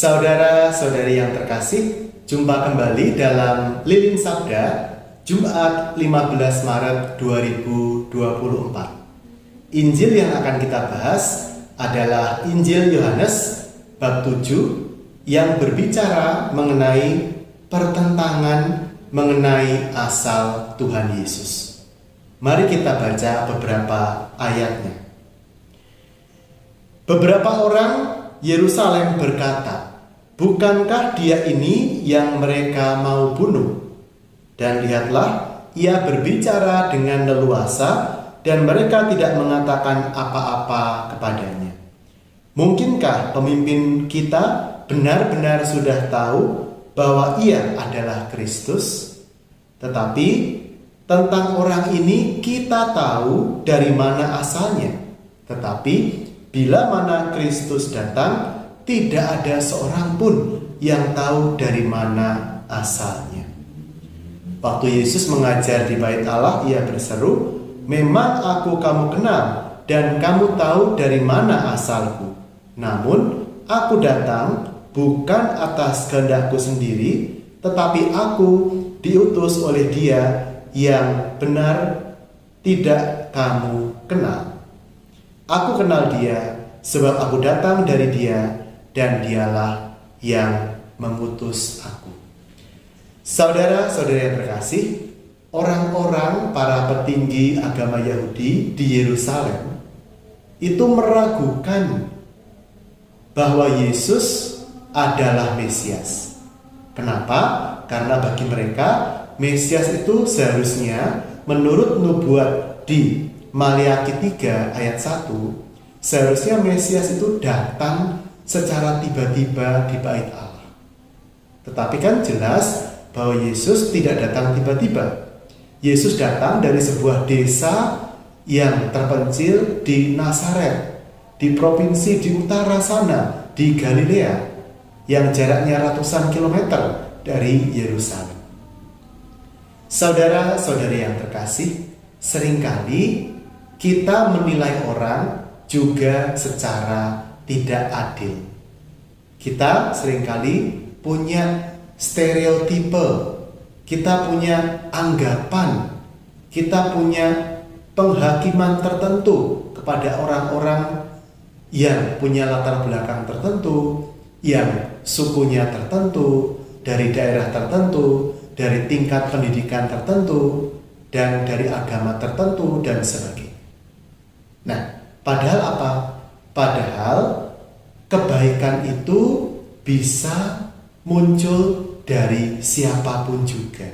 Saudara-saudari yang terkasih, jumpa kembali dalam Lilin Sabda, Jumat 15 Maret 2024. Injil yang akan kita bahas adalah Injil Yohanes bab 7 yang berbicara mengenai pertentangan mengenai asal Tuhan Yesus. Mari kita baca beberapa ayatnya. Beberapa orang Yerusalem berkata, "Bukankah dia ini yang mereka mau bunuh? Dan lihatlah, ia berbicara dengan leluasa dan mereka tidak mengatakan apa-apa kepadanya." Mungkinkah pemimpin kita benar-benar sudah tahu bahwa ia adalah Kristus? Tetapi tentang orang ini kita tahu dari mana asalnya. Tetapi bila mana Kristus datang, tidak ada seorang pun yang tahu dari mana asalnya. Waktu Yesus mengajar di Bait Allah, ia berseru, "Memang aku kamu kenal, dan kamu tahu dari mana asalku. Namun aku datang bukan atas kehendakku sendiri, tetapi aku diutus oleh Dia yang benar tidak kamu kenal. Aku kenal Dia, sebab aku datang dari Dia, dan Dialah yang mengutus aku." Saudara-saudari yang terkasih, orang-orang para petinggi agama Yahudi di Yerusalem itu meragukan bahwa Yesus adalah Mesias. Kenapa? Karena bagi mereka Mesias itu seharusnya menurut nubuat di Maliaki 3 ayat 1, seharusnya Mesias itu datang secara tiba-tiba di Bait Allah. Tetapi kan jelas bahwa Yesus tidak datang tiba-tiba. Yesus datang dari sebuah desa yang terpencil di Nazaret, di provinsi di utara sana, di Galilea, yang jaraknya ratusan kilometer dari Yerusalem. Saudara-saudari yang terkasih, seringkali kita menilai orang juga secara tidak adil. Kita seringkali punya stereotipe, kita punya anggapan, kita punya penghakiman tertentu kepada orang-orang yang punya latar belakang tertentu, yang sukunya tertentu, dari daerah tertentu, dari tingkat pendidikan tertentu, dan dari agama tertentu, dan sebagainya. Nah, padahal apa? Padahal kebaikan itu bisa muncul dari siapapun juga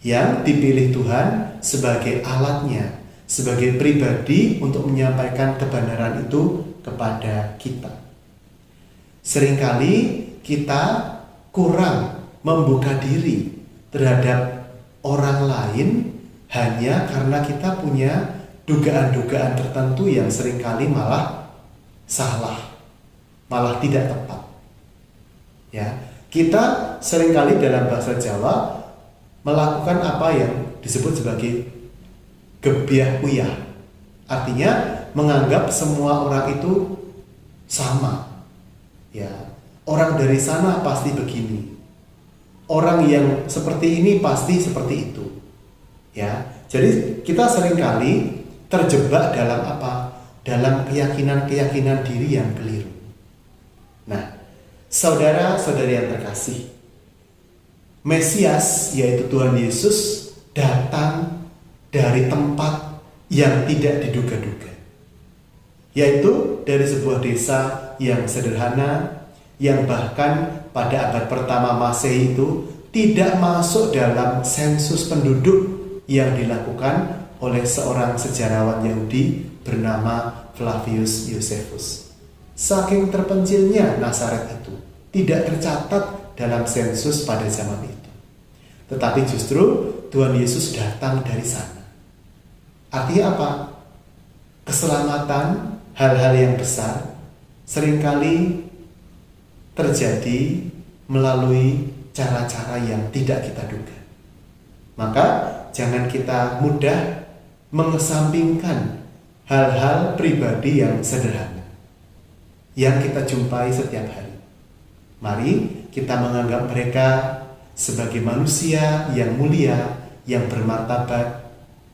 yang dipilih Tuhan sebagai alatnya, sebagai pribadi untuk menyampaikan kebenaran itu kepada kita. Seringkali kita kurang membuka diri terhadap orang lain hanya karena kita punya dugaan-dugaan tertentu yang seringkali malah salah, malah tidak tepat. Ya, kita seringkali dalam bahasa Jawa melakukan apa yang disebut sebagai gebyah uyah. Artinya menganggap semua orang itu sama. Ya, orang dari sana pasti begini. Orang yang seperti ini pasti seperti itu. Ya, jadi kita seringkali terjebak dalam apa? Dalam keyakinan-keyakinan diri yang keliru. Nah, saudara-saudari yang terkasih, Mesias yaitu Tuhan Yesus datang dari tempat yang tidak diduga-duga, yaitu dari sebuah desa yang sederhana, yang bahkan pada abad pertama Masehi itu tidak masuk dalam sensus penduduk yang dilakukan oleh seorang sejarawan Yahudi bernama Flavius Josephus. Saking terpencilnya Nazaret itu tidak tercatat dalam sensus pada zaman itu. Tetapi justru Tuhan Yesus datang dari sana. Artinya apa? Keselamatan, hal-hal yang besar seringkali terjadi melalui cara-cara yang tidak kita duga. Maka jangan kita mudah mengesampingkan hal-hal pribadi yang sederhana yang kita jumpai setiap hari. Mari kita menganggap mereka sebagai manusia yang mulia, yang bermartabat,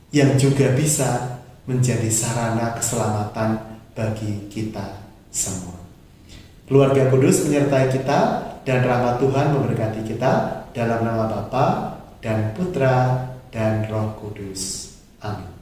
yang juga bisa menjadi sarana keselamatan bagi kita semua. Keluarga kudus menyertai kita, dan rahmat Tuhan memberkati kita, dalam nama Bapa dan Putra dan Roh Kudus. Amin.